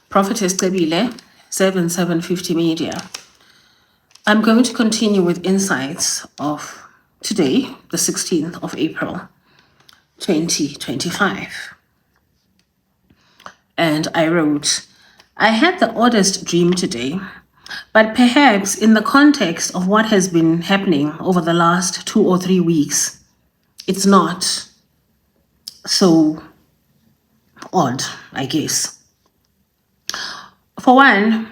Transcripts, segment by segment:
Prophetess Tebile, 750 Media. I'm going to continue with insights of today, the 16th of April, 2025. And I wrote, I had the oddest dream today, but perhaps in the context of what has been happening over the last 2 or 3 weeks, it's not so odd, I guess. For one,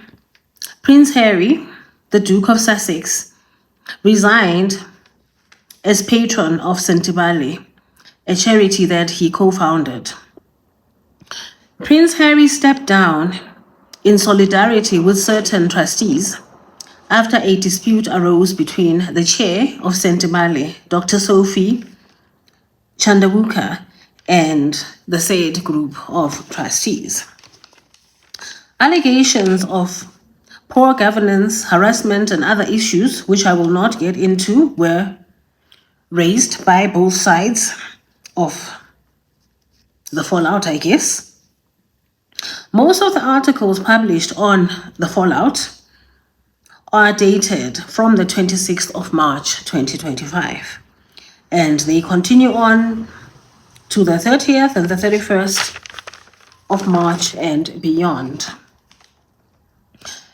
Prince Harry, the Duke of Sussex, resigned as patron of Sentibale, a charity that he co-founded. Prince Harry stepped down in solidarity with certain trustees after a dispute arose between the chair of Sentibale, Dr. Sophie Chandawuka, and the said group of trustees. Allegations of poor governance, harassment, and other issues, which I will not get into, were raised by both sides of the fallout, I guess. Most of the articles published on the fallout are dated from the 26th of March, 2025. And they continue on to the 30th and the 31st of March and beyond.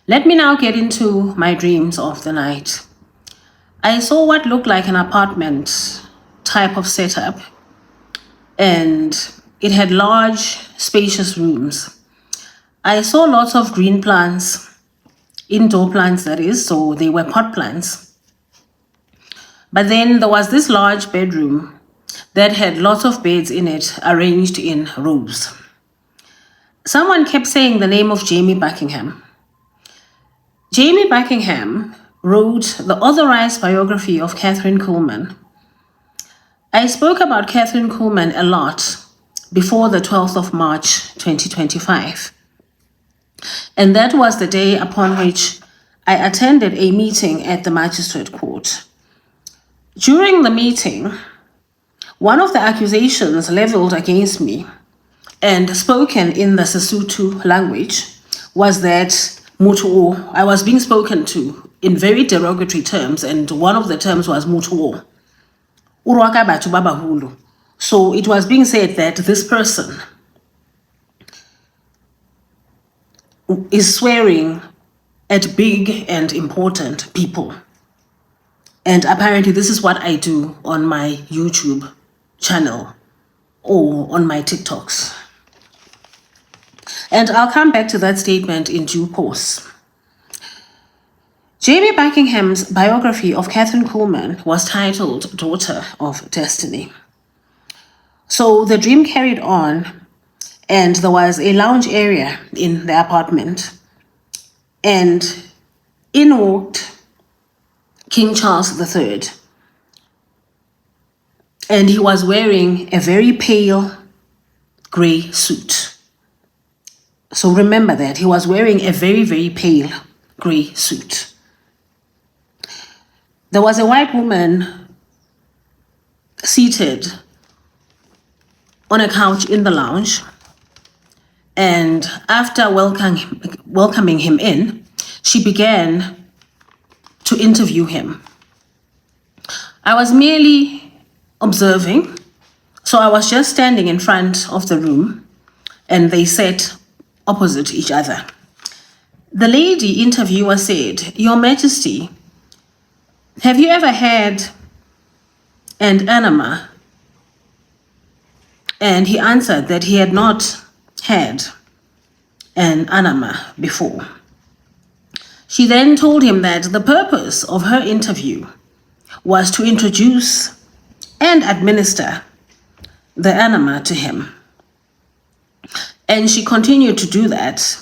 Let me now get into my dreams of the night. I saw what looked like an apartment type of setup, and it had large, spacious rooms. I saw lots of green plants, indoor plants that is, so they were pot plants. But then there was this large bedroom that had lots of beds in it arranged in rows. Someone kept saying the name of Jamie Buckingham. Jamie Buckingham wrote the authorized biography of Catherine Kuhlman. I spoke about Catherine Kuhlman a lot before the 12th of March, 2025. And that was the day upon which I attended a meeting at the magistrate court. During the meeting, one of the accusations leveled against me and spoken in the Sesotho language was that I was being spoken to in very derogatory terms, and one of the terms was mutuo. So it was being said that this person is swearing at big and important people. And apparently this is what I do on my YouTube channel or on my TikToks. And I'll come back to that statement in due course. Jamie Buckingham's biography of Catherine Kuhlman was titled Daughter of Destiny. So the dream carried on, and there was a lounge area in the apartment, and in walked King Charles III. And he was wearing a very pale gray suit. So remember that he was wearing a very, very pale gray suit. There was a white woman seated on a couch in the lounge, and after welcoming him in, she began to interview him. I was merely observing, so I was just standing in front of the room, and they sat opposite each other. The lady interviewer said, "Your Majesty, have you ever had an enema?" And he answered that he had not had an enema before. She then told him that the purpose of her interview was to introduce and administer the enema to him. And she continued to do that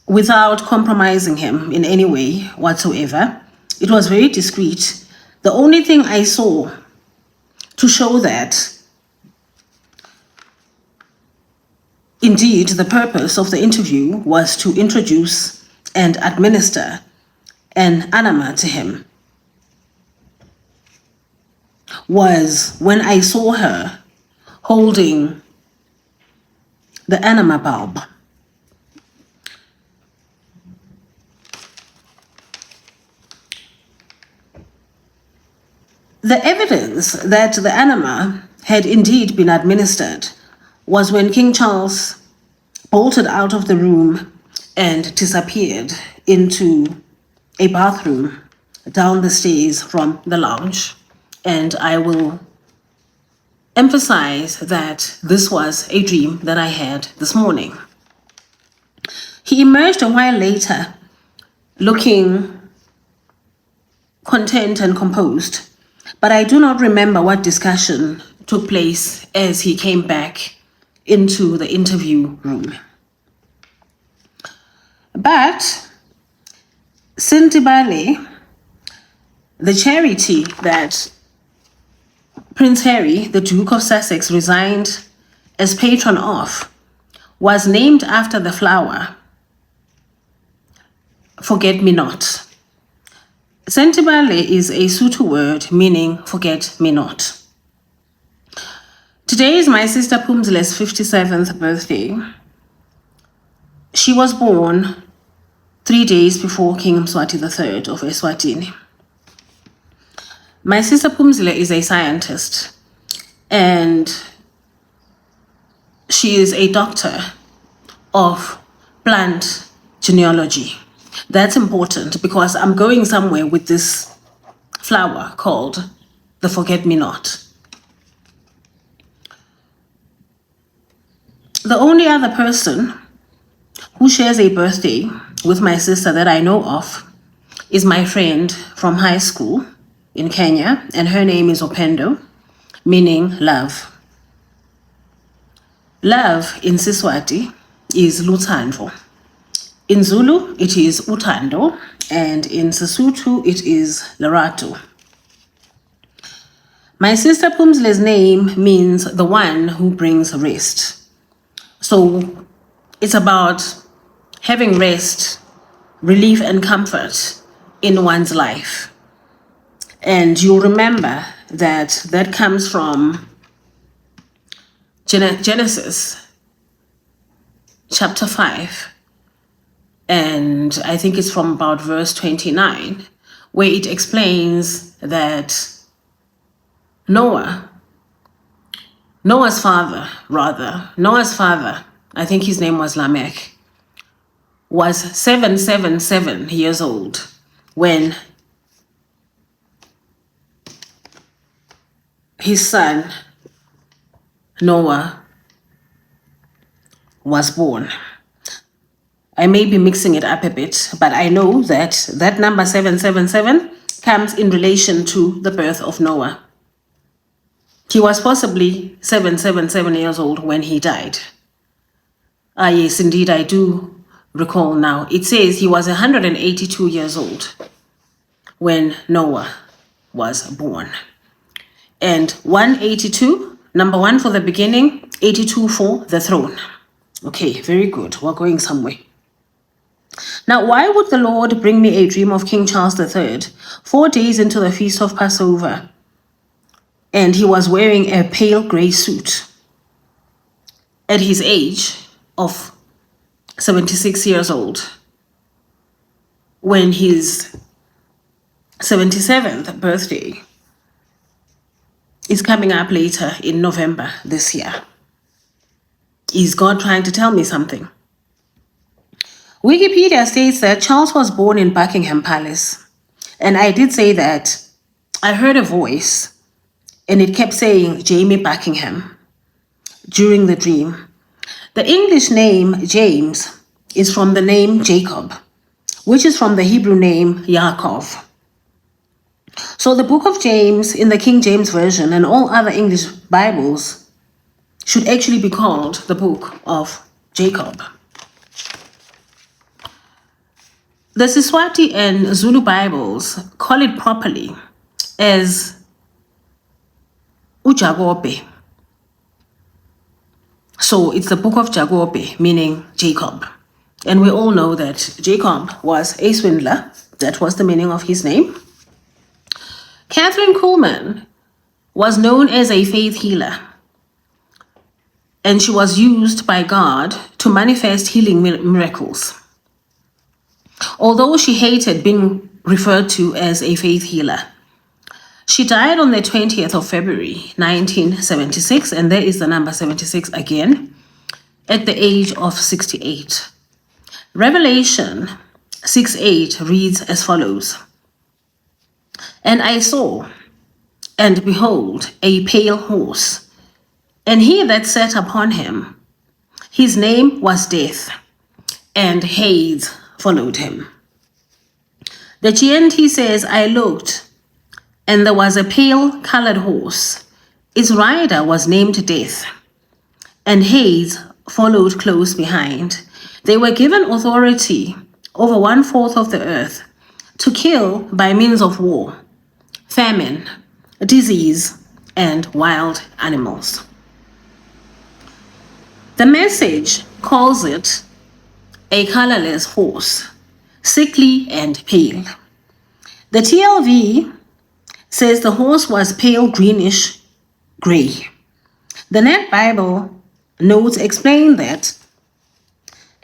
without compromising him in any way whatsoever. It was very discreet. The only thing I saw to show that indeed the purpose of the interview was to introduce and administer an enema to him was when I saw her holding the enema bulb. The evidence that the enema had indeed been administered was when King Charles bolted out of the room and disappeared into a bathroom down the stairs from the lounge. And I will emphasize that this was a dream that I had this morning. He emerged a while later, looking content and composed, but I do not remember what discussion took place as he came back into the interview room. But Sintibale, the charity that Prince Harry, the Duke of Sussex, resigned as patron of, was named after the flower forget-me-not. Sentibale is a Sotho word meaning forget-me-not. Today is my sister Pumzile's 57th birthday. She was born 3 days before King Mswati III of Eswatini. My sister Pumzile is a scientist, and she is a doctor of plant genealogy. That's important because I'm going somewhere with this flower called the forget-me-not. The only other person who shares a birthday with my sister that I know of is my friend from high school in Kenya, and her name is Opendo, meaning love. Love in Siswati is Lutsandvo. In Zulu, it is Utando, and in Sesotho, it is Lerato. My sister Pumzle's name means the one who brings rest. So it's about having rest, relief, and comfort in one's life. And you'll remember that that comes from Genesis chapter 5. And I think it's from about verse 29, where it explains that Noah's father, I think his name was Lamech, was 777 years old when his son Noah was born. I may be mixing it up a bit, but I know that that number 777 comes in relation to the birth of Noah. He was possibly 777 years old when he died. Ah, yes, indeed, I do recall now. It says he was 182 years old when Noah was born. And 182, number 1 for the beginning, 82 for the throne. Okay, very good. We're going somewhere. Now, why would the Lord bring me a dream of King Charles III 4 days into the feast of Passover, and he was wearing a pale gray suit at his age of 76 years old, when his 77th birthday is coming up later in November this year? Is God trying to tell me something? Wikipedia states that Charles was born in Buckingham Palace. And I did say that I heard a voice and it kept saying Jamie Buckingham during the dream. The English name James is from the name Jacob, which is from the Hebrew name Yaakov. So the book of James in the King James Version and all other English Bibles should actually be called the book of Jacob. The Siswati and Zulu Bibles call it properly as uJakobe. So it's the book of Jakobe, meaning Jacob. And we all know that Jacob was a swindler. That was the meaning of his name. Catherine Kuhlman was known as a faith healer, and she was used by God to manifest healing miracles. Although she hated being referred to as a faith healer, She died on the 20th of February, 1976, and there is the number 76 again, at the age of 68. Revelation 6:8 reads as follows. And I saw, and behold, a pale horse, and he that sat upon him, his name was Death, and Hades followed him. The GNT says, I looked, and there was a pale colored horse. Its rider was named Death, and Hades followed close behind. They were given authority over 1/4 of the earth to kill by means of war, famine, disease, and wild animals. The Message calls it a colorless horse, sickly and pale. The TLV says the horse was pale greenish gray. The Net Bible notes explain that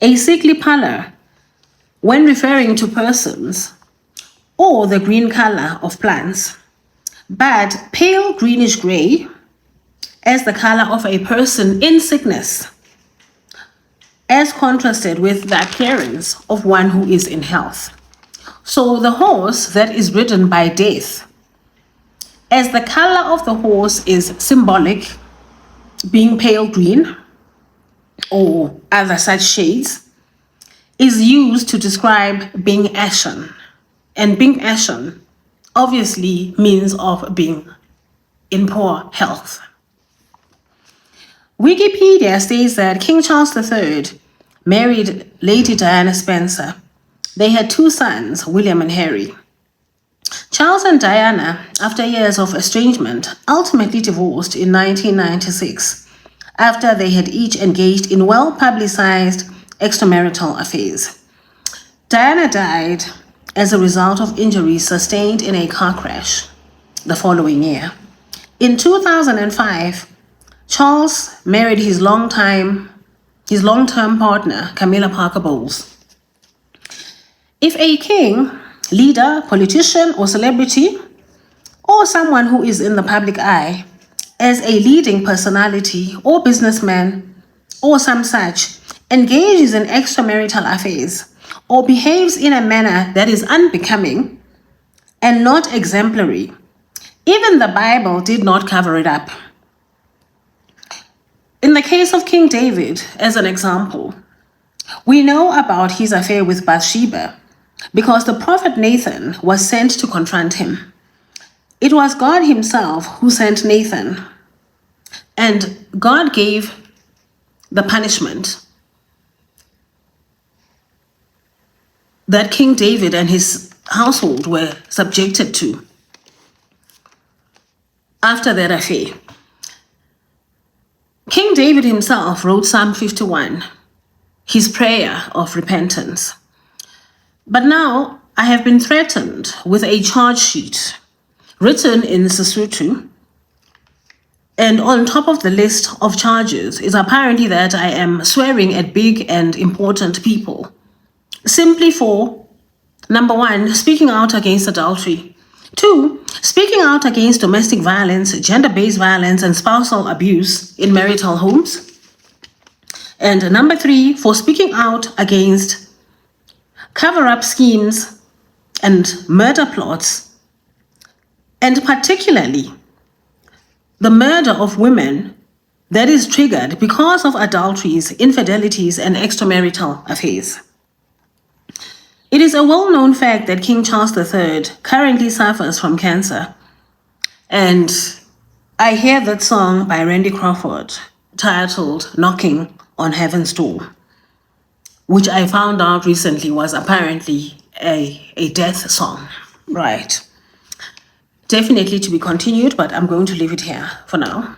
a sickly pallor, when referring to persons or the green color of plants, but pale greenish gray as the color of a person in sickness, as contrasted with the appearance of one who is in health. So the horse that is ridden by Death, as the color of the horse is symbolic, being pale green or other such shades, is used to describe being ashen. And being ashen obviously means of being in poor health. Wikipedia states that King Charles III married Lady Diana Spencer. They had 2 sons, William and Harry. Charles and Diana, after years of estrangement, ultimately divorced in 1996 after they had each engaged in well-publicized extramarital affairs. Diana died as a result of injuries sustained in a car crash the following year. In 2005, Charles married his long-term partner, Camilla Parker Bowles. If a king, leader, politician, or celebrity, or someone who is in the public eye as a leading personality or businessman or some such, engages in extramarital affairs or behaves in a manner that is unbecoming and not exemplary, even the Bible did not cover it up. In the case of King David, as an example, we know about his affair with Bathsheba because the prophet Nathan was sent to confront him. It was God himself who sent Nathan, and God gave the punishment that King David and his household were subjected to after that affair. King David himself wrote Psalm 51, his prayer of repentance. But now I have been threatened with a charge sheet written in Sesotho, and on top of the list of charges is apparently that I am swearing at big and important people, simply for, number 1, speaking out against adultery, 2, speaking out against domestic violence, gender-based violence, and spousal abuse in marital homes, and number 3, for speaking out against cover-up schemes and murder plots, and particularly the murder of women that is triggered because of adulteries, infidelities, and extramarital affairs. It is a well-known fact that King Charles III currently suffers from cancer, and I hear that song by Randy Crawford titled Knocking on Heaven's Door, which I found out recently was apparently a death song. Right. Definitely to be continued, but I'm going to leave it here for now.